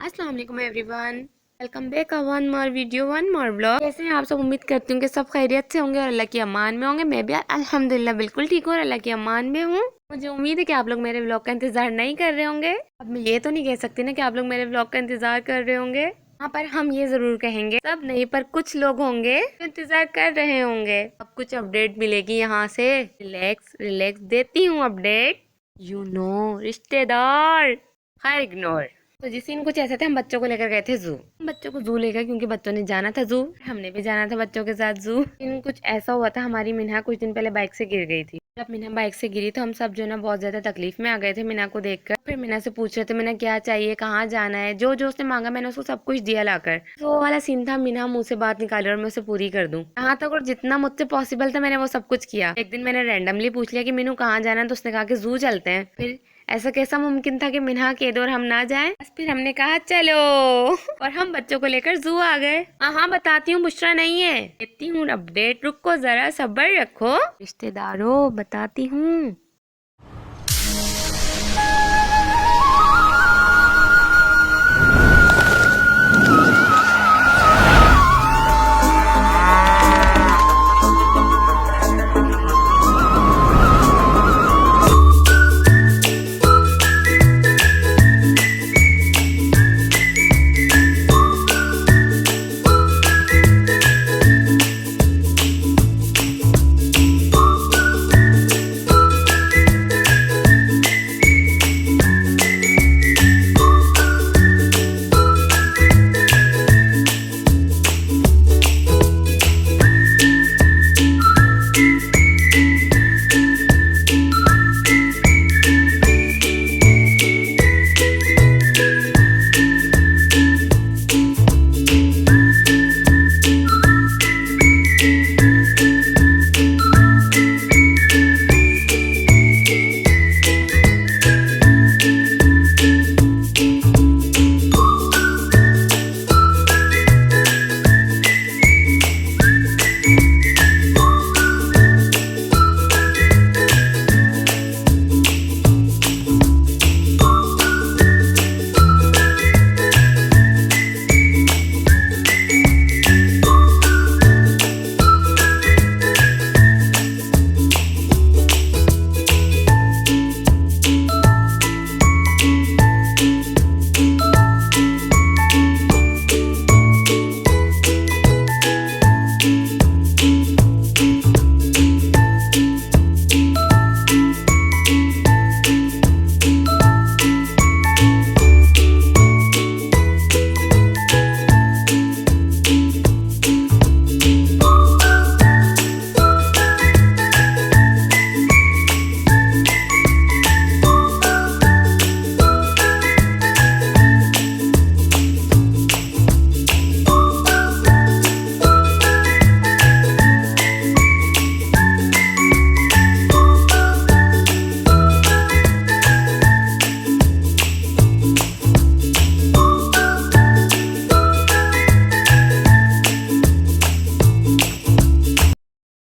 अस्सलाम वालेकुम everyone, welcome back one more video one more blog. कैसे हैं आप सब? उम्मीद करती हूँ कि सब खैरियत से होंगे और अल्लाह की अमान में होंगे। मैं भी अल्हम्दुलिल्लाह बिल्कुल ठीक हूँ और अल्लाह की अमान में हूँ। मुझे उम्मीद है कि आप लोग मेरे ब्लॉग का इंतजार नहीं कर रहे होंगे। अब मैं ये तो नहीं कह सकती ना कि आप लोग मेरे ब्लॉग का इंतजार कर रहे होंगे। यहाँ पर हम ये जरूर कहेंगे, सब नहीं पर कुछ लोग होंगे जो इंतजार कर रहे होंगे। अब कुछ अपडेट मिलेगी यहाँ से। रिलैक्स रिलैक्स, देती हूँ अपडेट। रिश्तेदार खैर इग्नोर। तो जिस दिन कुछ ऐसा था, हम बच्चों को लेकर गए थे जू। बच्चों को जू लेकर, क्योंकि बच्चों ने जाना था जू, हमने भी जाना था बच्चों के साथ जू। लेकिन कुछ ऐसा हुआ था, हमारी मिन्हा कुछ दिन पहले बाइक से गिर गई थी। जब मिन्हा बाइक से गिरी तो हम सब जो ना बहुत ज्यादा तकलीफ में आ गए थे मिन्हा को देखकर। फिर मिन्हा से पूछ रहे थे मिन्हा क्या चाहिए, कहाँ जाना है। जो जो उसने मांगा मैंने उसको सब कुछ दिया लाकर। तो वो वाला सीन था, मिन्हा मुंह से बात निकाले और मैं उसे पूरी कर दूं। यहाँ तक और जितना मुझसे पॉसिबल था मैंने वो सब कुछ किया। एक दिन मैंने रैंडमली पूछ लिया कि मीनू कहाँ जाना है, तो उसने कहा कि जू चलते हैं। फिर ऐसा कैसा मुमकिन था कि मिन्हा कह दे और हम ना जाएं? बस फिर हमने कहा चलो और हम बच्चों को लेकर जू आ गए। हाँ बताती हूँ, बुशरा नहीं है, देती हूँ अपडेट। रुको जरा सब्र रखो रिश्तेदारों, बताती हूँ।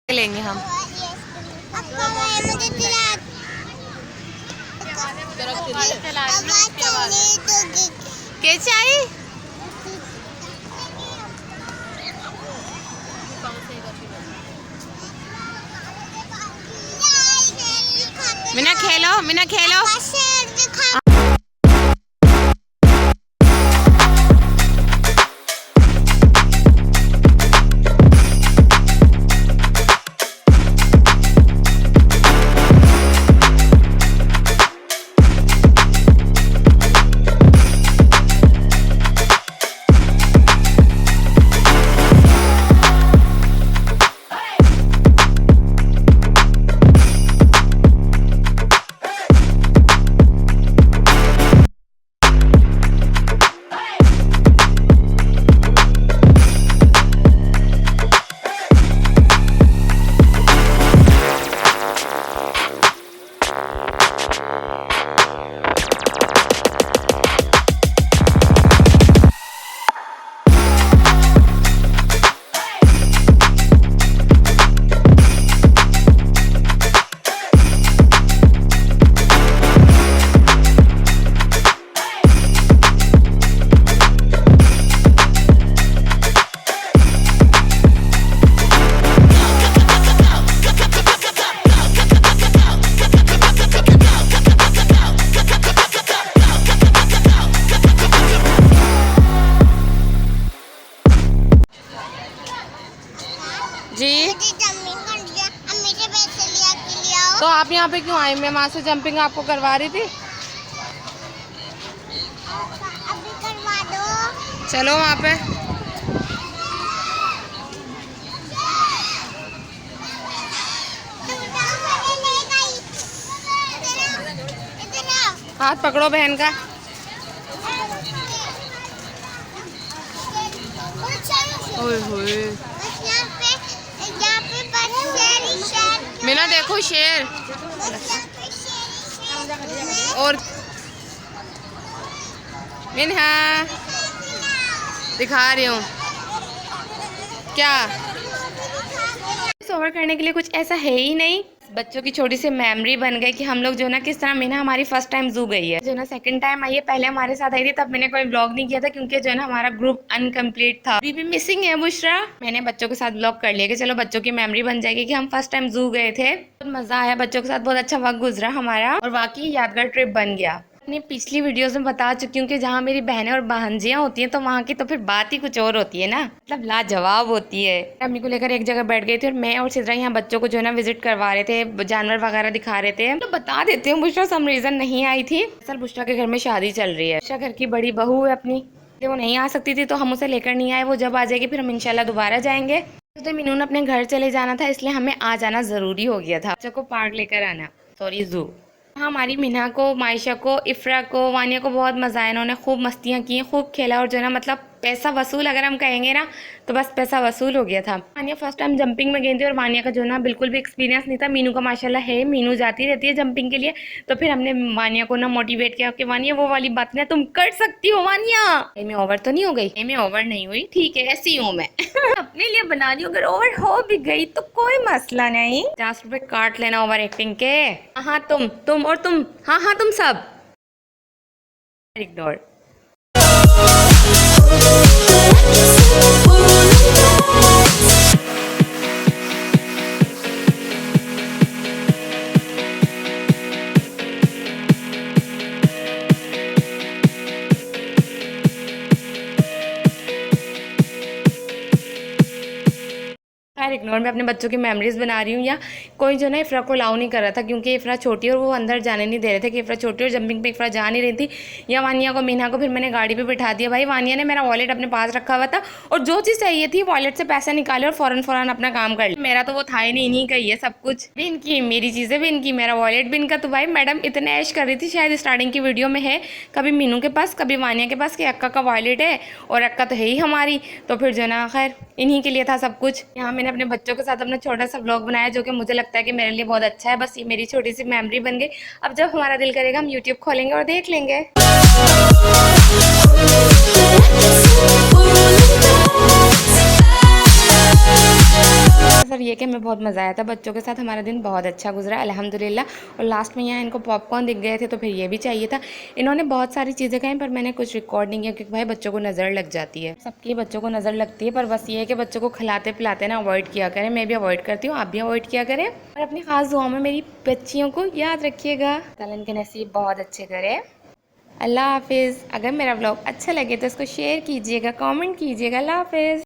लेंगे हम। क्या चाहिए? मिना खेलो, मिना खेलो। आप यहाँ पे क्यों आए? मैं वहाँ से जंपिंग आपको करवा रही थी। अभी करवा दो। चलो वहाँ पे। हाथ पकड़ो बहन का। ओए होए। मीना देखो शेर। और मिन्हा दिखा रही हूँ क्या। ओवर करने के लिए कुछ ऐसा है ही नहीं। बच्चों की छोटी सी मेमोरी बन गई कि हम लोग जो ना किस तरह मीना हमारी फर्स्ट टाइम जू गई है, जो ना सेकंड टाइम आई है। पहले हमारे साथ आई थी तब मैंने कोई ब्लॉग नहीं किया था क्योंकि जो है ना हमारा ग्रुप अनकम्प्लीट था। अभी भी मिसिंग है बुशरा। मैंने बच्चों के साथ ब्लॉग कर लिया कि चलो बच्चों की मेमोरी बन जाएगी कि हम फर्स्ट टाइम जू गए थे। बहुत मजा आया बच्चों के साथ, बहुत अच्छा वक्त गुजरा हमारा और वाकई यादगार ट्रिप बन गया। अपनी पिछली वीडियोस में बता चुकी हूँ कि जहाँ मेरी बहनें और भांजियाँ होती हैं तो वहाँ की तो फिर बात ही कुछ और होती है ना, मतलब लाजवाब होती है। अम्मी को लेकर एक जगह बैठ गई थी और मैं और सिद्रा यहाँ बच्चों को जो है ना विजिट करवा रहे थे, जानवर वगैरह दिखा रहे थे। तो बता देते हूँ बुशरा सम रीजन नहीं आई थी। असल बुशरा के घर में शादी चल रही है। बुशरा घर की बड़ी बहू है अपनी, वो नहीं आ सकती थी तो हम उसे लेकर नहीं आए। वो जब आ जाएगी फिर हम इंशाल्लाह दोबारा जाएंगे। तो मीनू ने अपने घर चले जाना था इसलिए हमें आ जाना जरूरी हो गया था। बच्चों को पार्क लेकर आना, सॉरी जू। हाँ, हमारी मिन्हा को, मायशा को, इफ्रा को, वानिया को बहुत मजा आया। इन्होंने खूब मस्तियाँ की, खूब खेला और जो है ना मतलब पैसा वसूल अगर हम कहेंगे ना तो बस पैसा वसूल हो गया था। वानिया फर्स्ट टाइम जंपिंग में गई थी और वानिया का जो ना बिल्कुल भी एक्सपीरियंस नहीं था। मीनू का माशाल्लाह है, मीनू जाती रहती है जंपिंग के लिए। तो फिर हमने वानिया को ना मोटिवेट किया कि वानिया वो वाली बात ना तुम कर सकती हो। वानिया में ओवर तो नहीं हो गई? में ओवर नहीं हुई, ठीक है ऐसी हूँ मैं। अपने लिए बना रही हूँ, अगर ओवर हो भी गई तो कोई मसला नहीं। 50 रुपए काट लेना ओवर एक्टिंग के। हाँ तुम और तुम, हाँ हाँ तुम सब इग्नोर। खैर इग्नोर। मैं अपने बच्चों की मेमोरीज बना रही हूँ। या कोई जो ना इफ्रा को अलाउ नहीं कर रहा था क्योंकि इफ्रा छोटी है और वो अंदर जाने नहीं दे रहे थे कि इफ्रा छोटी और जंपिंग पे इफ्रा जा नहीं रही थी। या वानिया को, मीना को फिर मैंने गाड़ी पे बिठा दिया। भाई वानिया ने मेरा वॉलेट अपने पास रखा हुआ था और जो चीज़ चाहिए थी वॉलेट से पैसे निकाले और फौरन फौरन अपना काम कर लिया। मेरा तो वो था ही नहीं, इन्हीं का ही है सब कुछ भी इनकी, मेरी चीज़ें भी इनकी, मेरा वॉलेट भी इनका। तो भाई मैडम इतने ऐश कर रही थी, शायद स्टार्टिंग की वीडियो में है, कभी मीनू के पास कभी वानिया के पास कि अक्का का वॉलेट है और अक्का तो है ही हमारी। तो फिर जो ना खैर इन्हीं के लिए था सब कुछ। यहाँ मैंने अपने बच्चों के साथ अपना छोटा सा व्लॉग बनाया जो कि मुझे लगता है कि मेरे लिए बहुत अच्छा है। बस ये मेरी छोटी सी मेमोरी बन गई। अब जब हमारा दिल करेगा हम यूट्यूब खोलेंगे और देख लेंगे। सर ये कि हमें बहुत मज़ा आया था बच्चों के साथ, हमारा दिन बहुत अच्छा गुजरा अल्हम्दुलिल्लाह। और लास्ट में यहाँ इनको पॉपकॉर्न दिख गए थे तो फिर ये भी चाहिए था। इन्होंने बहुत सारी चीज़ें कहीं पर मैंने कुछ रिकॉर्ड नहीं किया क्योंकि भाई बच्चों को नज़र लग जाती है, सबकी बच्चों को नज़र लगती है। पर बस ये है कि बच्चों को खिलाते पिलाते ना अवॉइड किया करें। मैं भी अवॉइड करती हूँ, आप भी अवॉइड किया करें और अपनी खास दुआओं में मेरी बच्चियों को याद रखिएगा। ताला इनके नसीब बहुत अच्छे करे। अल्लाह हाफिज़। अगर मेरा व्लॉग अच्छा लगे तो इसको शेयर कीजिएगा, कमेंट कीजिएगा। अल्लाह हाफिज़।